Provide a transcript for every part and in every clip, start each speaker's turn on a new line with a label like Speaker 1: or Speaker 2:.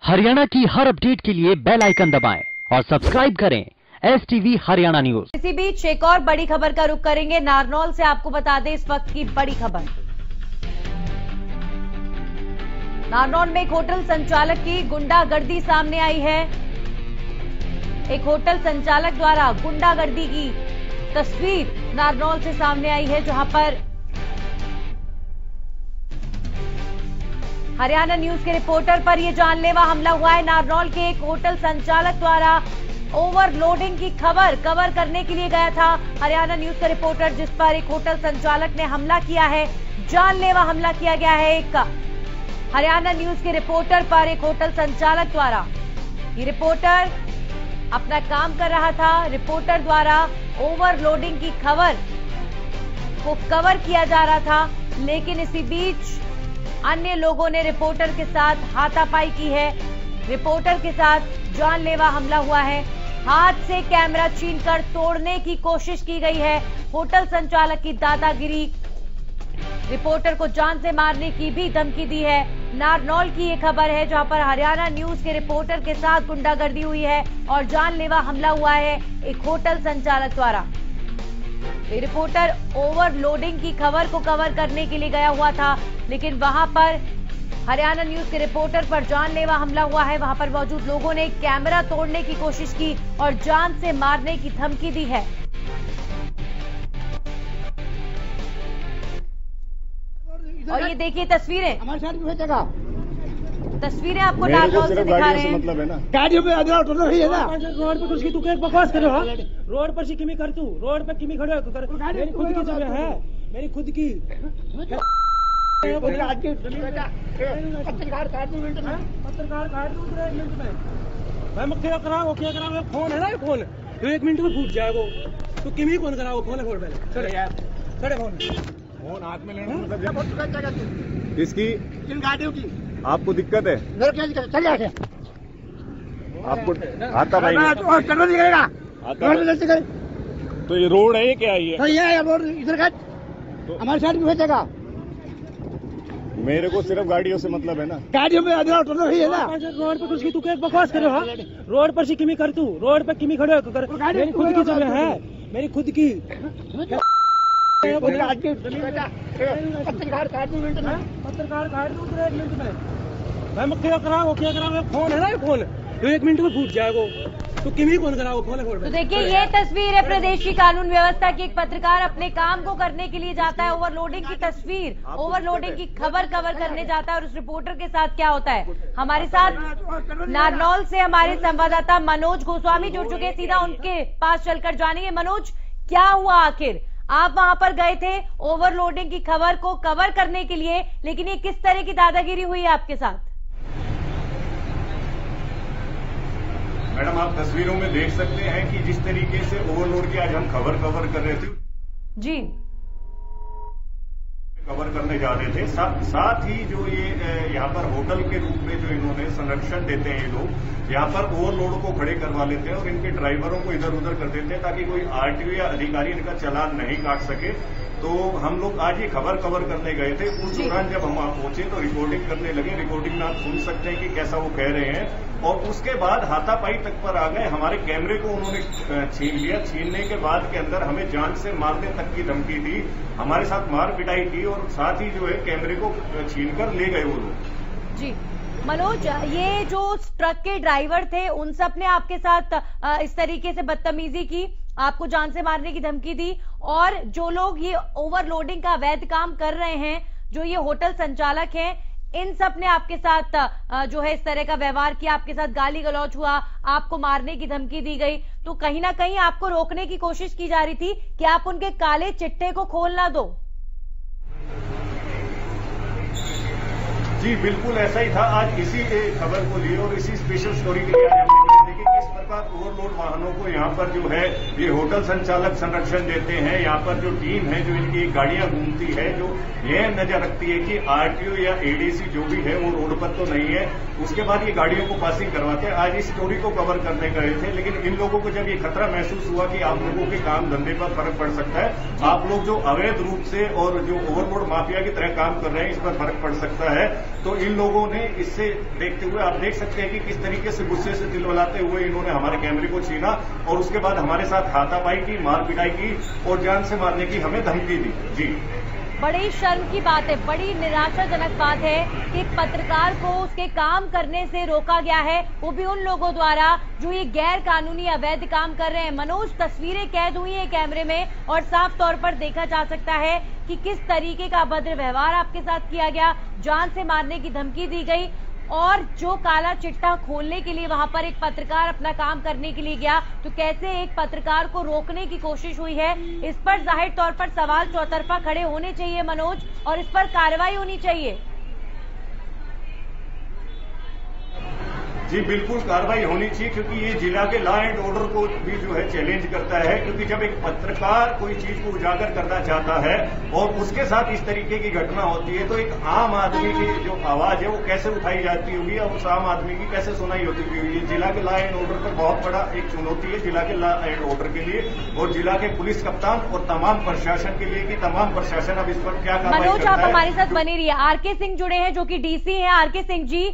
Speaker 1: हरियाणा की हर अपडेट के लिए बेल आइकन दबाएं और सब्सक्राइब करें STV हरियाणा न्यूज।
Speaker 2: इसी बीच एक और बड़ी खबर का रुख करेंगे। नारनौल से आपको बता दें इस वक्त की बड़ी खबर। नारनौल में एक होटल संचालक की गुंडागर्दी सामने आई है। एक होटल संचालक द्वारा गुंडागर्दी की तस्वीर नारनौल से सामने आई है, जहां पर हरियाणा न्यूज के रिपोर्टर पर यह जानलेवा हमला हुआ है। नारनौल के एक होटल संचालक द्वारा ओवरलोडिंग की खबर कवर करने के लिए गया था हरियाणा न्यूज का रिपोर्टर, जिस पर एक होटल संचालक ने हमला किया है। जानलेवा हमला किया गया है एक हरियाणा न्यूज के रिपोर्टर पर एक होटल संचालक द्वारा। ये रिपोर्टर अपना काम कर रहा था। रिपोर्टर द्वारा ओवरलोडिंग की खबर को कवर किया जा रहा था, लेकिन इसी बीच अन्य लोगों ने रिपोर्टर के साथ हाथापाई की है। रिपोर्टर के साथ जानलेवा हमला हुआ है। हाथ से कैमरा छीनकर तोड़ने की कोशिश की गई है। होटल संचालक की दादागिरी, रिपोर्टर को जान से मारने की भी धमकी दी है। नारनौल की ये खबर है, जहां पर हरियाणा न्यूज के रिपोर्टर के साथ गुंडागर्दी हुई है और जानलेवा हमला हुआ है एक होटल संचालक द्वारा। ये रिपोर्टर ओवरलोडिंग की खबर को कवर करने के लिए गया हुआ था, लेकिन वहां पर हरियाणा न्यूज के रिपोर्टर पर जानलेवा हमला हुआ है। वहां पर मौजूद लोगों ने कैमरा तोड़ने की कोशिश की और जान से मारने की धमकी दी है। और ये देखिए तस्वीरें,
Speaker 3: हमारे साथ भी जगह
Speaker 2: तस्वीरें आपको नारनौल से दिखा रहे हैं।
Speaker 3: मतलब है ना, गाड़ियों पे अदला उठा रही है ना।
Speaker 4: रोड पे उसकी तू क्या बकवास कर रहा है? रोड पर से किमी कर तू, रोड पे किमी खड़े हो कर। मेरी खुद की जगह है, मेरी खुद की। पत्रकार काट दूं 1 मिनट में। मैं क्या करा, वो क्या करा? वो फोन है ना, ये फोन 1 मिनट में फूट जाएगा। तो किमी कौन करा? वो फोन है, फोन पहले चले यार, चले फोन हाथ में लेना मतलब
Speaker 3: इसकी
Speaker 4: इन गाड़ियों की
Speaker 3: आपको दिक्कत है?
Speaker 4: मेरे क्या दिक्कत? चल जाके
Speaker 3: आपको आता भाई
Speaker 4: चलना नहीं करेगा।
Speaker 3: तो ये रोड है, ये क्या है?
Speaker 4: ये रोड इधर का
Speaker 3: तो
Speaker 4: हमारे साइड में जगह।
Speaker 3: मेरे को सिर्फ गाड़ियों से मतलब है ना,
Speaker 4: गाड़ियों में अदला उठा रही है ना। रोड पे उसकी तू क्या बकवास कर रहा है? रोड पर से किमी कर तू, रोड पे किमी खड़े हो कर। मेरी खुद की जगह है, मेरी खुद की। पत्रकार काट दूं 1 मिनट में। मैं क्या करा, वो क्या करा? वो फोन है ना, ये फोन 1 मिनट में फूट जाएगा। तो किमी कौन करा? वो फोन है, फोन।
Speaker 2: तो देखिए ये तस्वीर है प्रदेश की कानून व्यवस्था की। एक पत्रकार अपने काम को करने के लिए जाता है, ओवरलोडिंग की तस्वीर, ओवरलोडिंग की खबर कवर करने जाता है, और उस रिपोर्टर के साथ क्या होता है। हमारे साथ नारनौल से हमारे संवाददाता मनोज गोस्वामी जुड़ चुके हैं। सीधा उनके पास चलकर जानेंगे। मनोज, क्या हुआ आखिर? आप वहां पर गए थे ओवरलोडिंग की खबर को कवर करने के लिए, लेकिन ये किस तरह की दादागिरी हुई है आपके साथ?
Speaker 5: मैडम, आप तस्वीरों में देख सकते हैं कि जिस तरीके से ओवरलोड की आज हम खबर कवर कर रहे थे
Speaker 2: जी,
Speaker 5: कवर करने जा रहे थे। साथ ही जो ये यहाँ पर होटल के रूप में जो इन्होंने संरक्षण देते हैं, ये लोग यहाँ पर ओवरलोड को खड़े करवा लेते हैं और इनके ड्राइवरों को इधर उधर कर देते हैं ताकि कोई आरटीओ या अधिकारी इनका चालान नहीं काट सके। तो हम लोग आज ये खबर कवर करने गए थे। उस दौरान जब हम वहां पहुंचे तो रिकॉर्डिंग करने लगे। रिकॉर्डिंग में आप सुन सकते हैं कि कैसा वो कह रहे हैं, और उसके बाद हाथापाई तक पर आ गए। हमारे कैमरे को उन्होंने छीन लिया। छीनने के बाद के अंदर हमें जान से मारने तक की धमकी दी, हमारे साथ मार पिटाई की, और साथ ही जो है कैमरे को छीनकर ले गए वो लोग।
Speaker 2: जी मनोज, ये जो ट्रक के ड्राइवर थे उन सब ने आपके साथ इस तरीके से बदतमीजी की, आपको जान से मारने की धमकी दी, और जो लोग ये ओवरलोडिंग का अवैध काम कर रहे हैं, जो ये होटल संचालक हैं, इन सब ने आपके साथ जो है इस तरह का व्यवहार किया, आपके साथ गाली गलौज हुआ, आपको मारने की धमकी दी गई। तो कहीं ना कहीं आपको रोकने की कोशिश की जा रही थी कि आप उनके काले चिट्टे को खोल ना दो।
Speaker 5: जी बिल्कुल ऐसा ही था। आज इसी खबर को लिए और इसी स्पेशल स्टोरी के लिए आज हम निकले थे कि किस प्रकार ओवरलोड वाहनों को यहाँ पर जो है ये होटल संचालक संरक्षण देते हैं। यहाँ पर जो टीम है, जो इनकी गाड़ियां घूमती है, जो यह नजर रखती है कि आरटीओ या एडीसी जो भी है वो रोड पर तो नहीं है, उसके बाद ये गाड़ियों को पासिंग करवाते हैं। आज इस स्टोरी को कवर करने गए थे, लेकिन इन लोगों को जब ये खतरा महसूस हुआ कि आप लोगों के काम धंधे पर फर्क पड़ सकता है, आप लोग जो अवैध रूप से और जो ओवरलोड माफिया की तरह काम कर रहे हैं, इस पर फर्क पड़ सकता है। तो इन लोगों ने इससे देखते हुए आप देख सकते हैं कि किस तरीके से गुस्से से दिलवलाते हुए इन्होंने हमारे कैमरे को छीना और उसके बाद हमारे साथ हाथापाई की, मार पिटाई की और जान से मारने की हमें धमकी दी। जी,
Speaker 2: बड़ी शर्म की बात है, बड़ी निराशाजनक बात है कि एक पत्रकार को उसके काम करने से रोका गया है, वो भी उन लोगों द्वारा जो ये गैर कानूनी अवैध काम कर रहे हैं। मनोज, तस्वीरें कैद हुई हैं कैमरे में और साफ तौर पर देखा जा सकता है कि किस तरीके का अभद्र व्यवहार आपके साथ किया गया, जान से मारने की धमकी दी गई और जो काला चिट्ठा खोलने के लिए वहां पर एक पत्रकार अपना काम करने के लिए गया, तो कैसे एक पत्रकार को रोकने की कोशिश हुई है, इस पर जाहिर तौर पर सवाल चौतरफा खड़े होने चाहिए मनोज, और इस पर कार्रवाई होनी चाहिए।
Speaker 5: जी बिल्कुल कार्रवाई होनी चाहिए, क्योंकि ये जिला के लॉ एंड ऑर्डर को भी जो है चैलेंज करता है। क्योंकि जब एक पत्रकार कोई चीज को उजागर करना चाहता है और उसके साथ इस तरीके की घटना होती है, तो एक आम आदमी की जो आवाज है वो कैसे उठाई जाती होगी और उस आम आदमी की कैसे सुनाई होती होगी। जिला के लॉ एंड ऑर्डर पर बहुत बड़ा एक चुनौती है जिला के लॉ एंड ऑर्डर के लिए और जिला के पुलिस कप्तान और तमाम प्रशासन के लिए कि तमाम प्रशासन अब इस पर क्या कार्रवाई करता है।
Speaker 2: मनोज, आप हमारे साथ बने रहिए। आरके सिंह जुड़े हैं जो कि डीसी हैं। आरके सिंह जी,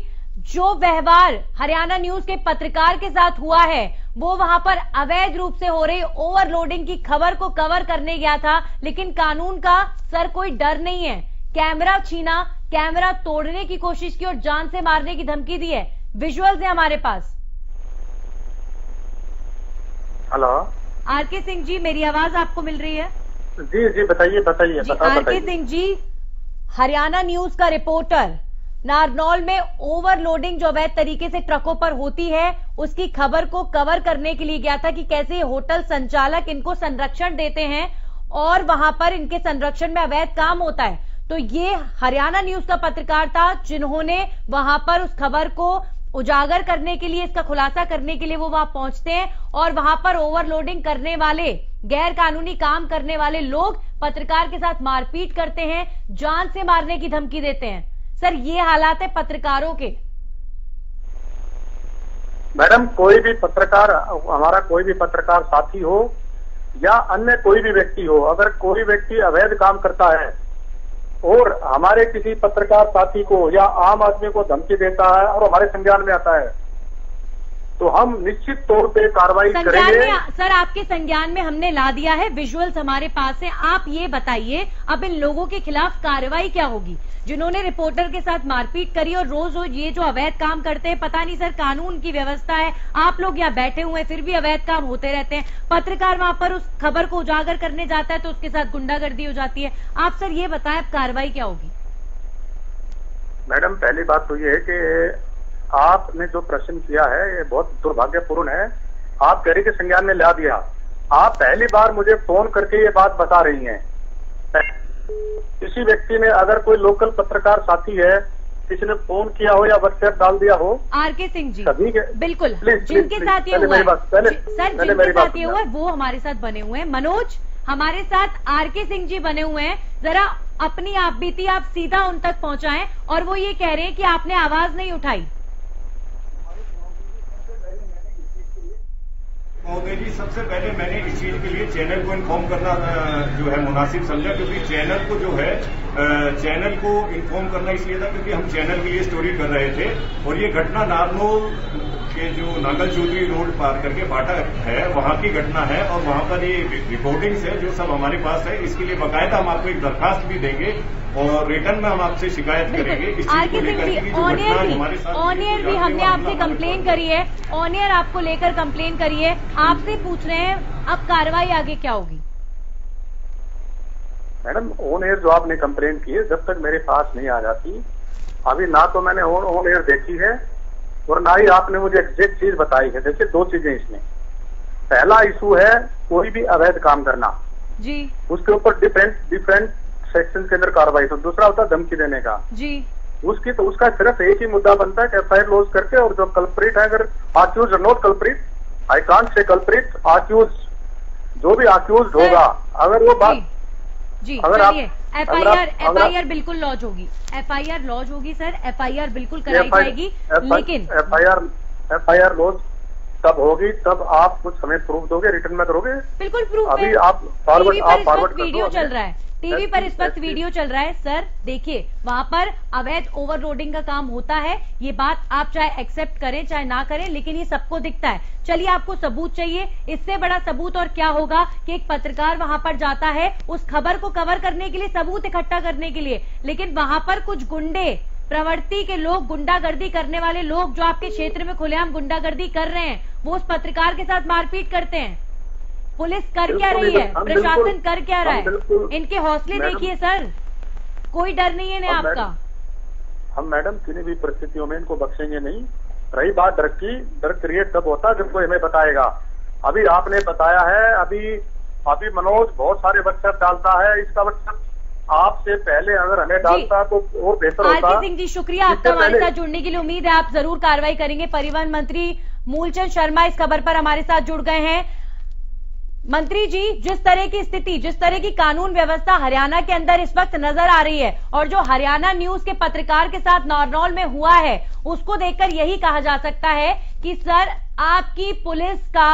Speaker 2: जो व्यवहार हरियाणा न्यूज के पत्रकार के साथ हुआ है, वो वहां पर अवैध रूप से हो रही ओवरलोडिंग की खबर को कवर करने गया था, लेकिन कानून का सर कोई डर नहीं है। कैमरा छीना, कैमरा तोड़ने की कोशिश की और जान से मारने की धमकी दी है। विजुअल्स है हमारे पास।
Speaker 6: हेलो
Speaker 2: आरके सिंह जी, मेरी आवाज आपको मिल रही है?
Speaker 6: जी जी, बताइए
Speaker 2: आरके सिंह जी, हरियाणा न्यूज का रिपोर्टर नारनौल में ओवरलोडिंग जो अवैध तरीके से ट्रकों पर होती है, उसकी खबर को कवर करने के लिए गया था कि कैसे होटल संचालक इनको संरक्षण देते हैं और वहां पर इनके संरक्षण में अवैध काम होता है। तो ये हरियाणा न्यूज का पत्रकार था जिन्होंने वहां पर उस खबर को उजागर करने के लिए, इसका खुलासा करने के लिए वो वहां पहुंचते हैं और वहां पर ओवरलोडिंग करने वाले, गैर कानूनी काम करने वाले लोग पत्रकार के साथ मारपीट करते हैं, जान से मारने की धमकी देते हैं। सर, ये हालात है पत्रकारों के।
Speaker 6: मैडम, कोई भी पत्रकार, हमारा कोई भी पत्रकार साथी हो या अन्य कोई भी व्यक्ति हो, अगर कोई व्यक्ति अवैध काम करता है और हमारे किसी पत्रकार साथी को या आम आदमी को धमकी देता है और हमारे संज्ञान में आता है, तो हम निश्चित तौर पे कार्रवाई करेंगे।
Speaker 2: सर, आपके संज्ञान में हमने ला दिया है, विजुअल्स हमारे पास है। आप ये बताइए, अब इन लोगों के खिलाफ कार्रवाई क्या होगी जिन्होंने रिपोर्टर के साथ मारपीट करी और रोज रोज ये जो अवैध काम करते हैं? पता नहीं सर, कानून की व्यवस्था है, आप लोग यहाँ बैठे हुए हैं, फिर भी अवैध काम होते रहते हैं। पत्रकार वहां पर उस खबर को उजागर करने जाता है तो उसके साथ गुंडागर्दी हो जाती है। आप सर ये बताएं, अब कार्रवाई क्या होगी?
Speaker 6: मैडम, पहली बात तो ये है कि आपने जो प्रश्न किया है ये बहुत दुर्भाग्यपूर्ण है। आप कह रही कि संज्ञान में ला दिया। आप पहली बार मुझे फोन करके ये बात बता रही हैं। किसी व्यक्ति ने, अगर कोई लोकल पत्रकार साथी है, किसी ने फोन किया हो या व्हाट्सएप डाल दिया हो,
Speaker 2: आरके सिंह जी,
Speaker 6: सभी के
Speaker 2: बिल्कुल, जिनके साथ ये हुआ है, सर जिनके साथ ये हुआ है वो हमारे साथ बने हुए हैं। मनोज, हमारे साथ आरके सिंह जी बने हुए हैं, जरा अपनी आप बीती आप सीधा उन तक पहुंचाएं। और वो ये कह रहे हैं कि आपने आवाज नहीं उठाई।
Speaker 5: महोदय जी, सबसे पहले मैंने इस चीज के लिए चैनल को इन्फॉर्म करना जो है मुनासिब समझा, क्योंकि चैनल को जो है चैनल को इन्फॉर्म करना इसलिए था क्योंकि हम चैनल के लिए स्टोरी कर रहे थे और ये घटना नारनौल के जो नांगल चौधरी रोड पार करके बाटा है वहां की घटना है और वहां पर ये रिकॉर्डिंग्स है जो सब हमारे पास है। इसके लिए बाकायदा हम आपको एक दरखास्त भी देंगे और रिटर्न में हम आपसे शिकायत करेंगे। इस चीज को लेकर के जो घटना हमारे साथ,
Speaker 2: ऑनियर भी हमने आपसे कंप्लेन करी है, ऑनियर आपको लेकर कंप्लेन करी है, आपसे पूछ रहे हैं अब कार्रवाई आगे क्या होगी?
Speaker 6: मैडम, ऑन एयर जो आपने कंप्लेन की है, जब तक मेरे पास नहीं आ जाती, अभी ना तो मैंने ऑन एयर देखी है और ना ही आपने मुझे एग्जैक्ट चीज बताई है। देखिए, दो चीजें इसमें। पहला इशू है कोई भी अवैध काम करना
Speaker 2: जी, उसके
Speaker 6: ऊपर डिफरेंट सेक्शन के अंदर कार्रवाई। तो दूसरा होता है धमकी देने का
Speaker 2: जी,
Speaker 6: उसका सिर्फ एक ही मुद्दा बनता है कि एफआईआर लॉन्च करके और जो कल्प्रिट है, अगर accused not culprit, I can't say culprit, accused, जो भी अक्यूज होगा, अगर वो बात
Speaker 2: जी
Speaker 6: अगर
Speaker 2: चलिए,
Speaker 6: अगर
Speaker 2: एफआईआर बिल्कुल लॉन्च होगी, एफआईआर लॉन्च होगी सर, एफआईआर बिल्कुल कराई जाएगी, लेकिन
Speaker 6: एफआईआर लॉन्च तब होगी तब आप कुछ हमें प्रूफ दोगे, रिटर्न में करोगे?
Speaker 2: बिल्कुल प्रूफ
Speaker 6: अभी
Speaker 2: है।
Speaker 6: आप फॉरवर्ड
Speaker 2: वीडियो चल रहा है, टीवी पर इस वक्त वीडियो चल रहा है सर, देखिए वहां पर अवैध ओवरलोडिंग का काम होता है, ये बात आप चाहे एक्सेप्ट करें चाहे ना करें, लेकिन ये सबको दिखता है। चलिए आपको सबूत चाहिए, इससे बड़ा सबूत और क्या होगा कि एक पत्रकार वहां पर जाता है उस खबर को कवर करने के लिए, सबूत इकट्ठा करने के लिए, लेकिन वहां पर कुछ गुंडे प्रवृत्ति के लोग, गुंडागर्दी करने वाले लोग जो आपके क्षेत्र में खुलेआम गुंडागर्दी कर रहे हैं, वो उस पत्रकार के साथ मारपीट करते हैं। पुलिस कर क्या रही है, प्रशासन कर क्या रहा है? इनके हौसले देखिए सर, कोई डर नहीं है इन्हें आपका।
Speaker 6: हम मैडम किसी भी परिस्थितियों में इनको बख्शेंगे नहीं। रही बात डर की, डर क्रिएट तब होता है जब कोई हमें बताएगा। अभी आपने बताया है, अभी मनोज बहुत सारे व्हाट्सएप डालता है, इसका व्हाट्सएप आपसे पहले अगर हमें डालता तो और बेहतर होता।
Speaker 2: आरके सिंह जी शुक्रिया आपका हमारे साथ जुड़ने के लिए, उम्मीद है आप जरूर कार्रवाई करेंगे। परिवहन मंत्री मूलचंद शर्मा इस खबर पर हमारे साथ जुड़ गए हैं। मंत्री जी, जिस तरह की स्थिति, जिस तरह की कानून व्यवस्था हरियाणा के अंदर इस वक्त नजर आ रही है और जो हरियाणा न्यूज के पत्रकार के साथ नारनौल में हुआ है, उसको देखकर यही कहा जा सकता है कि सर आपकी पुलिस का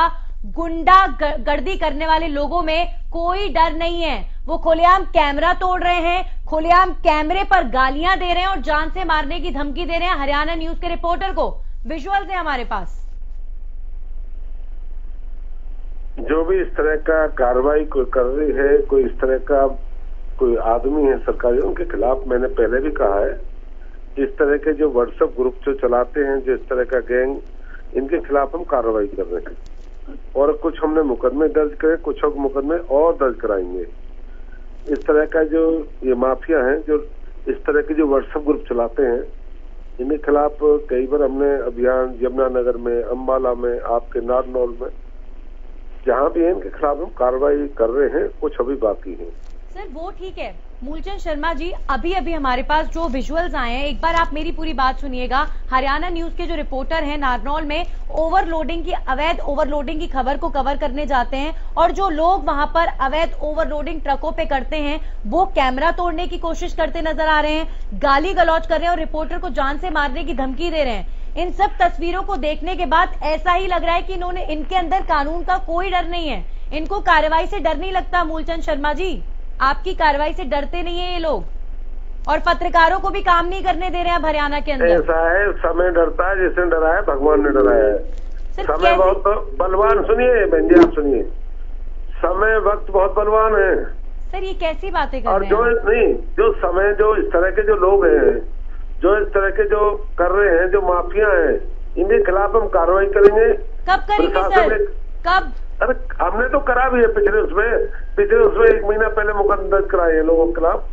Speaker 2: गुंडागर्दी करने वाले लोगों में कोई डर नहीं है। वो खुलेआम कैमरा तोड़ रहे हैं, खुलेआम कैमरे पर गालियां दे रहे हैं और जान से मारने की धमकी दे रहे हैं हरियाणा न्यूज के रिपोर्टर को। विजुअल्स है हमारे पास।
Speaker 7: जो भी इस तरह का कार्रवाई कोई कर रही है, कोई इस तरह का कोई आदमी है सरकारी, उनके खिलाफ मैंने पहले भी कहा है, इस तरह के जो व्हाट्सएप ग्रुप जो चलाते हैं, जो इस तरह का गैंग, इनके खिलाफ हम कार्रवाई कर रहे हैं और कुछ हमने मुकदमे दर्ज करे, कुछ मुकदमे और दर्ज कराएंगे। इस तरह का जो ये माफिया हैं, जो इस तरह के जो व्हाट्सएप ग्रुप चलाते हैं, इनके खिलाफ कई बार हमने अभियान यमुनानगर में, अम्बाला में, आपके नारनौल में, जहां भी है इनके खिलाफ हम कार्रवाई कर रहे हैं, कुछ अभी बाकी है।
Speaker 2: सर वो ठीक है, मूलचंद शर्मा जी, अभी अभी हमारे पास जो विजुअल्स आए हैं, एक बार आप मेरी पूरी बात सुनिएगा। हरियाणा न्यूज के जो रिपोर्टर हैं नारनौल में ओवरलोडिंग की, अवैध ओवरलोडिंग की खबर को कवर करने जाते हैं और जो लोग वहां पर अवैध ओवरलोडिंग ट्रकों पे करते हैं वो कैमरा तोड़ने की कोशिश करते नजर आ रहे हैं, गाली गलौज कर रहे हैं और रिपोर्टर को जान से मारने की धमकी दे रहे हैं। इन सब तस्वीरों को देखने के बाद ऐसा ही लग रहा है कि इनके अंदर कानून का कोई डर नहीं है, इनको कार्रवाई से डर नहीं लगता। मूलचंद शर्मा जी, आपकी कार्रवाई से डरते नहीं है ये लोग, और पत्रकारों को भी काम नहीं करने दे रहे हैं हरियाणा के अंदर।
Speaker 7: ऐसा है, समय डरता है, जिसने डराया है भगवान ने डराया है। समय बहुत बलवान, सुनिए बहन जी, आप सुनिए, समय वक्त बहुत बलवान है।
Speaker 2: सर ये कैसी बातें कर
Speaker 7: और
Speaker 2: रहे हैं?
Speaker 7: जो नहीं, जो समय, जो इस तरह के जो लोग हैं, जो इस तरह के जो कर रहे हैं, जो माफिया हैं, इनके खिलाफ हम कार्रवाई करेंगे।
Speaker 2: कब करेंगे सर, कब?
Speaker 7: अरे हमने तो करा भी है, पिछले उसमें 1 महीना पहले मुकदमा दर्ज कराए हैं लोगों के खिलाफ।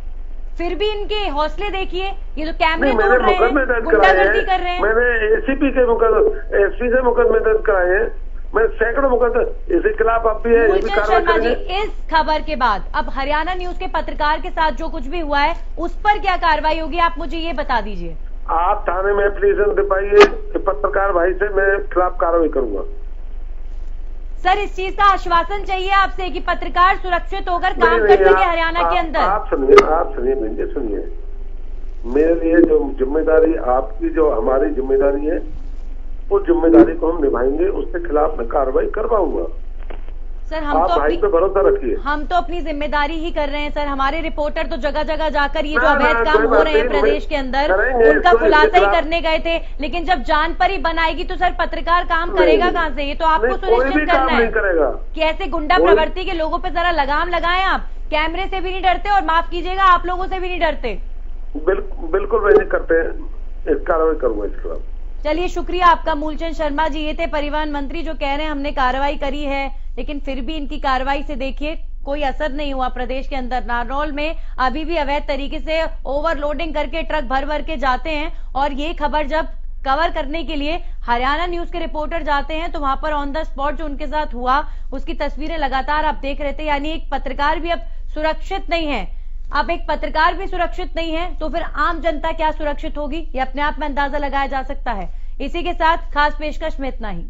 Speaker 2: फिर भी इनके हौसले देखिए, ये तो कैमरे तोड़
Speaker 7: मैंने
Speaker 2: रहे हैं,
Speaker 7: मुकदमे दर्ज
Speaker 2: गुंडागर्दी कर रहे हैं।
Speaker 7: मैंने एसीपी के मुकदमे, एसपी से मुकदमे दर्ज कराए हैं, मैं सैकड़ों मुकदमे इसके खिलाफ अब भी है।
Speaker 2: मूलचंद शर्मा जी, इस खबर के बाद अब हरियाणा न्यूज के पत्रकार के साथ जो कुछ भी हुआ है उस पर क्या कार्रवाई होगी, आप मुझे ये बता दीजिए।
Speaker 7: आप थाने में एप्लीकेशन दिखाइए कि पत्रकार भाई से मैं खिलाफ कार्रवाई करूंगा।
Speaker 2: सर इस चीज का आश्वासन चाहिए आपसे कि पत्रकार सुरक्षित होकर काम कर सके हरियाणा के अंदर।
Speaker 7: आप सुनिए बहन जी, सुनिए, मेरे लिए जो जिम्मेदारी आपकी, जो हमारी जिम्मेदारी है, उस जिम्मेदारी को हम निभाएंगे, उसके खिलाफ मैं कार्रवाई करवाऊंगा।
Speaker 2: सर
Speaker 7: आप भाई पे भरोसा रखिए।
Speaker 2: हम तो अपनी जिम्मेदारी ही कर रहे हैं सर, हमारे रिपोर्टर तो जगह जगह जाकर ये जो अवैध काम हो रहे हैं प्रदेश के अंदर उनका खुलासा ही करने गए थे, लेकिन जब जान पर ही बनाएगी तो सर पत्रकार काम करेगा कहाँ से? ये तो आपको सुनिश्चित करना है कि ऐसे गुंडा प्रवृत्ति के लोगों पे जरा लगाम लगाएं आप। कैमरे से भी नहीं डरते और माफ कीजिएगा आप लोगों से भी नहीं डरते।
Speaker 7: बिल्कुल वैसे करते हैं, इस कार्रवाई करूंगा इसके खिलाफ।
Speaker 2: चलिए शुक्रिया आपका मूलचंद शर्मा जी, ये थे परिवहन मंत्री जो कह रहे हैं हमने कार्रवाई करी है, लेकिन फिर भी इनकी कार्रवाई से देखिए कोई असर नहीं हुआ प्रदेश के अंदर। नारनौल में अभी भी अवैध तरीके से ओवरलोडिंग करके ट्रक भर भर के जाते हैं और ये खबर जब कवर करने के लिए हरियाणा न्यूज के रिपोर्टर जाते हैं तो वहां पर ऑन द स्पॉट जो उनके साथ हुआ उसकी तस्वीरें लगातार आप देख रहे थे। यानी एक पत्रकार भी अब सुरक्षित नहीं है, अब एक पत्रकार भी सुरक्षित नहीं है तो फिर आम जनता क्या सुरक्षित होगी, ये अपने आप में अंदाजा लगाया जा सकता है। इसी के साथ खास पेशकश में इतना ही।